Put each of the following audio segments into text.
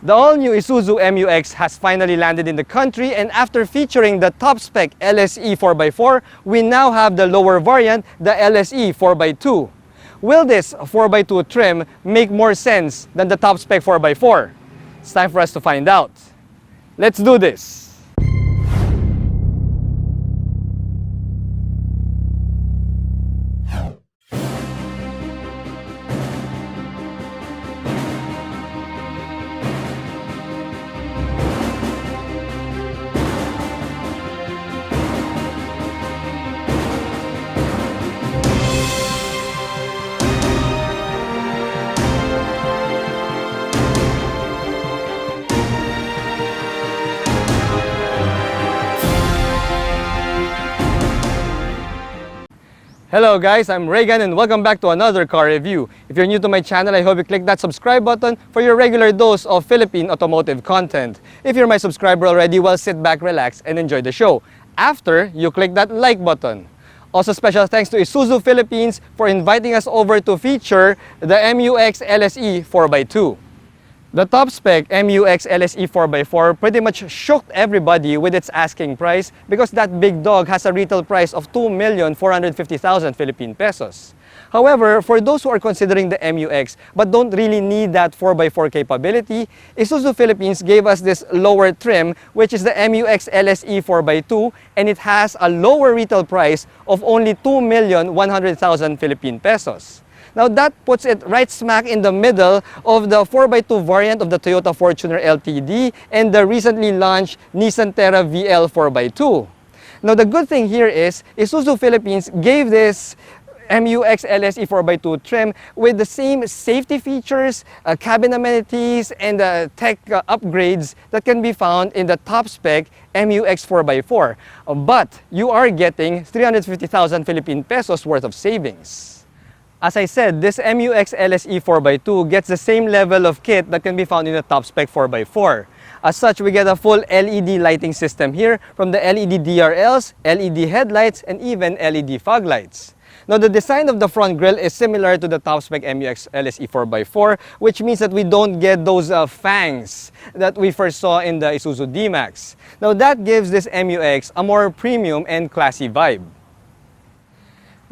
The all-new Isuzu MU-X has finally landed in the country, and after featuring the top-spec LSE 4x4, we now have the lower variant, the LSE 4x2. Will this 4x2 trim make more sense than the top-spec 4x4? It's time for us to find out. Let's do this! Hello guys, I'm Reagan and welcome back to another car review. If you're new to my channel, I hope you click that subscribe button for your regular dose of Philippine automotive content. If you're my subscriber already, well, sit back, relax, and enjoy the show. After, you click that like button. Also, special thanks to Isuzu Philippines for inviting us over to feature the MU-X LSE 4x2. The top-spec MU-X LSE 4x4 pretty much shocked everybody with its asking price because that big dog has a retail price of 2,450,000 Philippine pesos. However, for those who are considering the MU-X but don't really need that 4x4 capability, Isuzu Philippines gave us this lower trim, which is the MU-X LSE 4x2, and it has a lower retail price of only 2,100,000 Philippine pesos. Now that puts it right smack in the middle of the 4x2 variant of the Toyota Fortuner LTD and the recently launched Nissan Terra VL 4x2. Now the good thing here is Isuzu Philippines gave this MU-X LSE 4x2 trim with the same safety features, cabin amenities, and tech upgrades that can be found in the top-spec MU-X 4x4. But you are getting 350,000 Philippine pesos worth of savings. As I said, this MU-X LSE 4x2 gets the same level of kit that can be found in the top-spec 4x4. As such, we get a full LED lighting system here from the LED DRLs, LED headlights, and even LED fog lights. Now, the design of the front grille is similar to the top-spec MU-X LSE 4x4, which means that we don't get those fangs that we first saw in the Isuzu D-Max. Now, that gives this MU-X a more premium and classy vibe.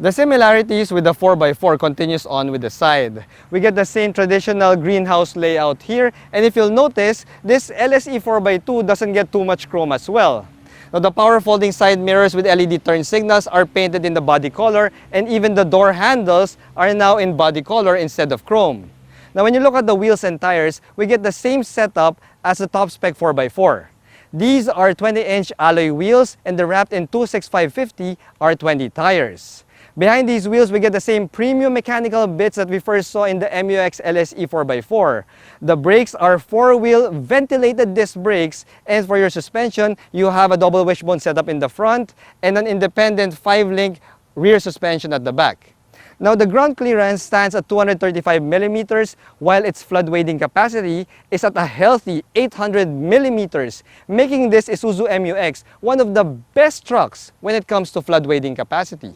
The similarities with the 4x4 continues on with the side. We get the same traditional greenhouse layout here, and if you'll notice, this LSE 4x2 doesn't get too much chrome as well. Now, the power folding side mirrors with LED turn signals are painted in the body color, and even the door handles are now in body color instead of chrome. Now, when you look at the wheels and tires, we get the same setup as the top-spec 4x4. These are 20-inch alloy wheels, and they're wrapped in 265/50 R20 tires. Behind these wheels, we get the same premium mechanical bits that we first saw in the MU-X LSE 4x4. The brakes are 4-wheel ventilated disc brakes, and for your suspension, you have a double wishbone setup in the front and an independent 5-link rear suspension at the back. Now, the ground clearance stands at 235 millimeters, while its flood wading capacity is at a healthy 800 millimeters, making this Isuzu MU-X one of the best trucks when it comes to flood wading capacity.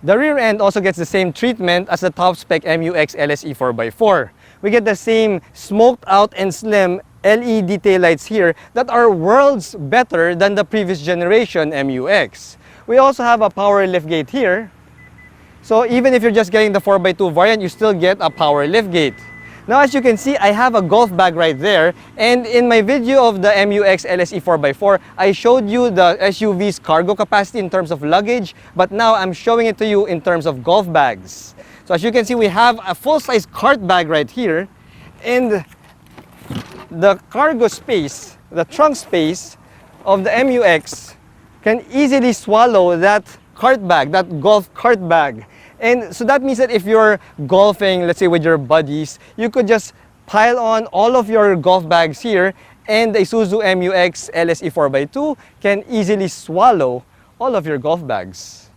The rear end also gets the same treatment as the top-spec MU-X LSE 4x4. We get the same smoked out and slim LED taillights here that are worlds better than the previous generation MU-X. We also have a power liftgate here. So even if you're just getting the 4x2 variant, you still get a power liftgate. Now, as you can see, I have a golf bag right there, and in my video of the MU-X LSE 4x4, I showed you the SUV's cargo capacity in terms of luggage, but now I'm showing it to you in terms of golf bags. So as you can see, we have a full-size cart bag right here, and the cargo space, the trunk space of the MU-X can easily swallow that cart bag, that golf cart bag. And so that means that if you're golfing, let's say with your buddies, you could just pile on all of your golf bags here, and the Isuzu MU-X LSE 4x2 can easily swallow all of your golf bags.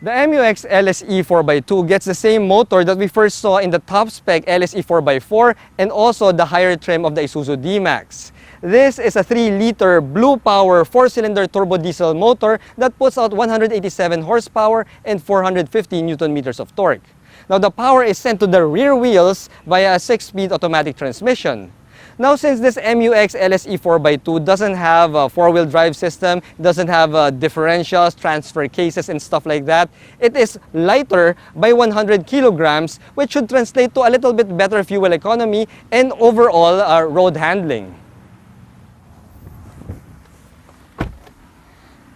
The MU-X LSE 4x2 gets the same motor that we first saw in the top-spec LSE 4x4 and also the higher trim of the Isuzu D-Max. This is a 3-liter Blue Power 4-cylinder turbo diesel motor that puts out 187 horsepower and 450 Newton meters of torque. Now the power is sent to the rear wheels via a 6-speed automatic transmission. Now, since this MU-X LSE 4x2 doesn't have a 4-wheel drive system, doesn't have differentials, transfer cases, and stuff like that, it is lighter by 100 kilograms, which should translate to a little bit better fuel economy and overall road handling.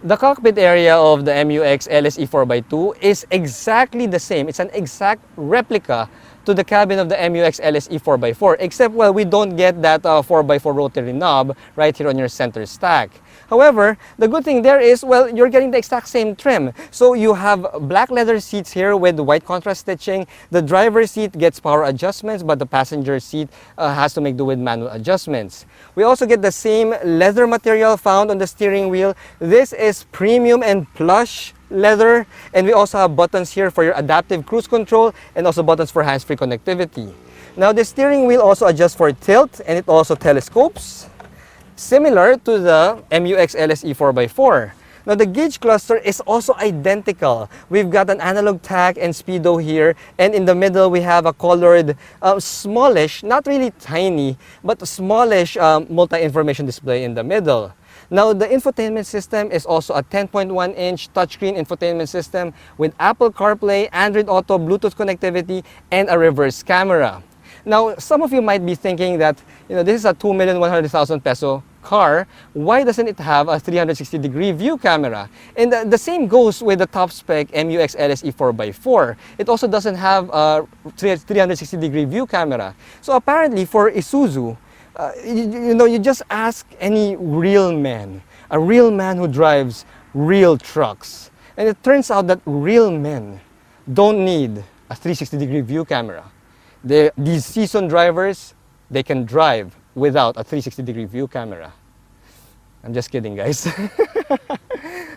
The cockpit area of the MU-X LSE 4x2 is exactly the same. It's an exact replica to the cabin of the MU-X LSE 4x4, except, well, we don't get that 4x4 rotary knob right here on your center stack. However, the good thing there is, well, you're getting the exact same trim. So you have black leather seats here with white contrast stitching. The driver's seat gets power adjustments, but the passenger seat has to make do with manual adjustments. We also get the same leather material found on the steering wheel. This is premium and plush leather, and we also have buttons here for your adaptive cruise control and also buttons for hands-free connectivity. Now the steering wheel also adjusts for tilt, and it also telescopes, similar to the MU-X LSE 4x4. Now the gauge cluster is also identical. We've got an analog tach and speedo here, and in the middle we have a colored, smallish, not really tiny, but smallish multi-information display in the middle. Now the infotainment system is also a 10.1-inch touchscreen infotainment system with Apple CarPlay, Android Auto, Bluetooth connectivity, and a reverse camera. Now, some of you might be thinking that, this is a 2,100,000 peso car. Why doesn't it have a 360-degree view camera? And the same goes with the top-spec MU-X LSE 4x4. It also doesn't have a 360-degree view camera. So apparently for Isuzu, you just ask any real man, a real man who drives real trucks. And it turns out that real men don't need a 360-degree view camera. These seasoned drivers, they can drive without a 360-degree view camera. I'm just kidding, guys.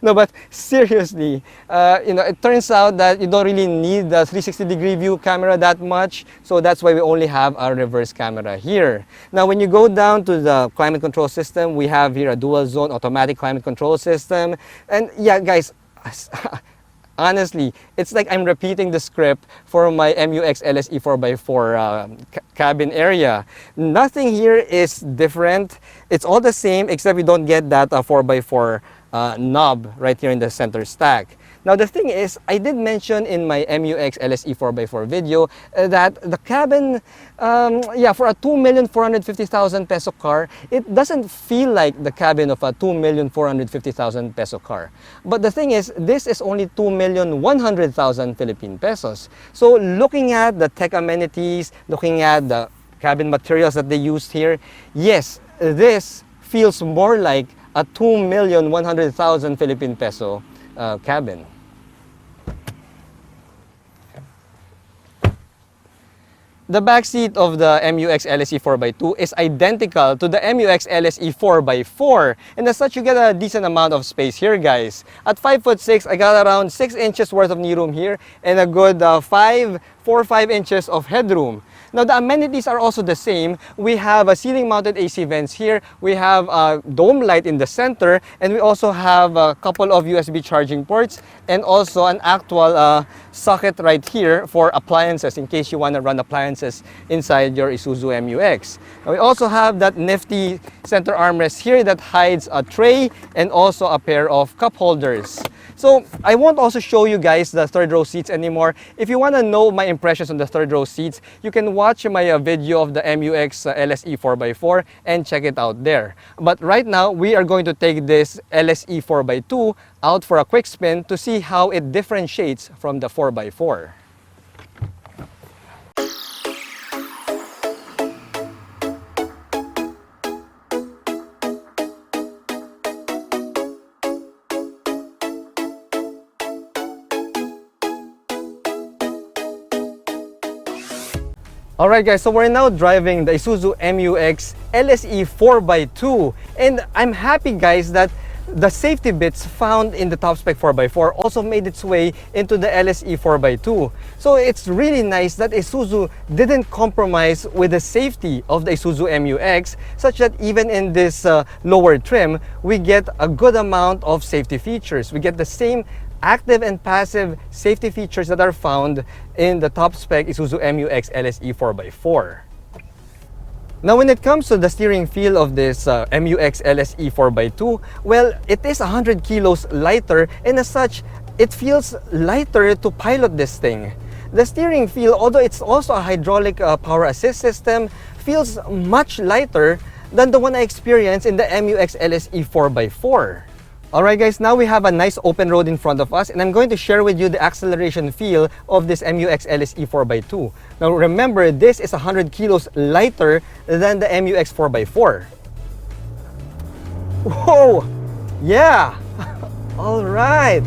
No, but seriously, it turns out that you don't really need the 360-degree view camera that much, so that's why we only have a reverse camera here. Now, when you go down to the climate control system, we have here a dual-zone automatic climate control system. And yeah, guys, honestly, it's like I'm repeating the script for my MU-X LSE 4x4 cabin area. Nothing here is different. It's all the same, except we don't get that 4x4 knob right here in the center stack. Now the thing is, I did mention in my MU-X LSE 4x4 video that the cabin, for a 2,450,000 peso car, it doesn't feel like the cabin of a 2,450,000 peso car. But the thing is, this is only 2,100,000 Philippine pesos. So looking at the tech amenities, looking at the cabin materials that they used here, yes, this feels more like a 2,100,000 Philippine peso cabin. The back seat of the MU-X LSE 4x2 is identical to the MU-X LSE 4x4, and as such you get a decent amount of space here, guys. At 5'6", I got around 6 inches worth of knee room here and a good 4 or 5 inches of headroom. Now the amenities are also the same. We have a ceiling mounted AC vents here, we have a dome light in the center, and we also have a couple of USB charging ports and also an actual socket right here for appliances in case you want to run appliances inside your Isuzu MU-X. Now we also have that nifty center armrest here that hides a tray and also a pair of cup holders. So I won't also show you guys the third row seats anymore. If you want to know my impressions on the third row seats, you can watch my video of the MU-X LSE 4x4 and check it out there. But right now, we are going to take this LSE 4x2 out for a quick spin to see how it differentiates from the 4x4. Alright guys, so we're now driving the Isuzu MU-X LSE 4x2, and I'm happy guys that the safety bits found in the top-spec 4x4 also made its way into the LSE 4x2. So it's really nice that Isuzu didn't compromise with the safety of the Isuzu MU-X, such that even in this lower trim, we get a good amount of safety features. We get the same active and passive safety features that are found in the top-spec Isuzu MU-X LSE 4x4. Now, when it comes to the steering feel of this MU-X LSE 4x2, well, it is 100 kilos lighter, and as such, it feels lighter to pilot this thing. The steering feel, although it's also a hydraulic power assist system, feels much lighter than the one I experienced in the MU-X LSE 4x4. Alright guys, now we have a nice open road in front of us, and I'm going to share with you the acceleration feel of this MU-X LSE 4x2. Now remember, this is 100 kilos lighter than the MU-X 4x4. Whoa! Yeah! Alright!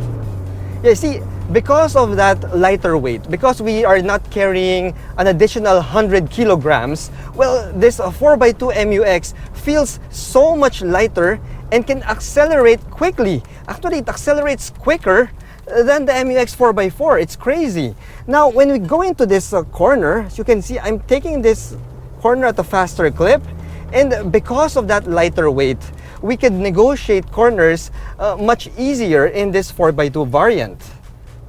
Yeah, see, because of that lighter weight, because we are not carrying an additional 100 kilograms, well, this 4x2 MU-X feels so much lighter and can accelerate quickly. Actually, it accelerates quicker than the MU-X 4x4. It's crazy. Now, when we go into this corner, as you can see, I'm taking this corner at a faster clip, and because of that lighter weight, we can negotiate corners much easier in this 4x2 variant.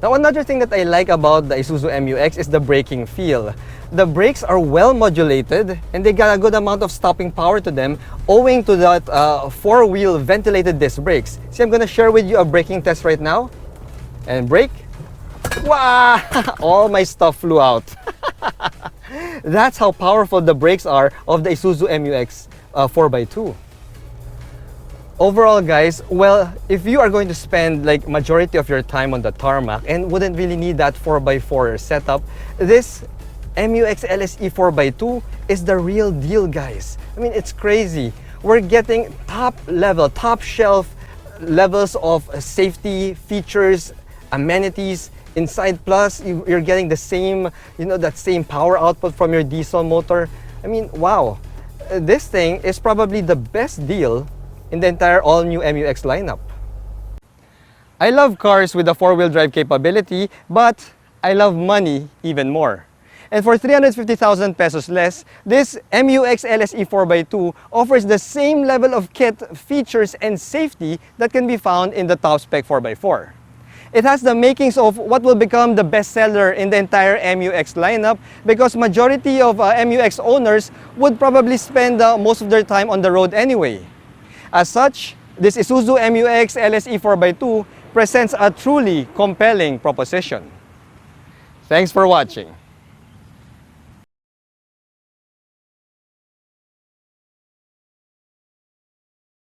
Now, another thing that I like about the Isuzu MU-X is the braking feel. The brakes are well modulated, and they got a good amount of stopping power to them owing to that four-wheel ventilated disc brakes. See, I'm going to share with you a braking test right now. And brake. Wow! All my stuff flew out. That's how powerful the brakes are of the Isuzu MU-X 4x2. Overall guys, well, if you are going to spend like majority of your time on the tarmac and wouldn't really need that 4x4 setup, this MU-X LSE 4x2 is the real deal, guys. I mean, it's crazy. We're getting top level, top shelf levels of safety features, amenities inside, plus you're getting the same, that same power output from your diesel motor. I mean, wow. This thing is probably the best deal in the entire all-new MU-X lineup. I love cars with a four-wheel drive capability, but I love money even more. And for 350,000 pesos less, this MU-X LSE 4x2 offers the same level of kit, features, and safety that can be found in the top-spec 4x4. It has the makings of what will become the best seller in the entire MU-X lineup, because majority of MU-X owners would probably spend most of their time on the road anyway. As such, this Isuzu MU-X LSE 4x2 presents a truly compelling proposition. Thanks for watching.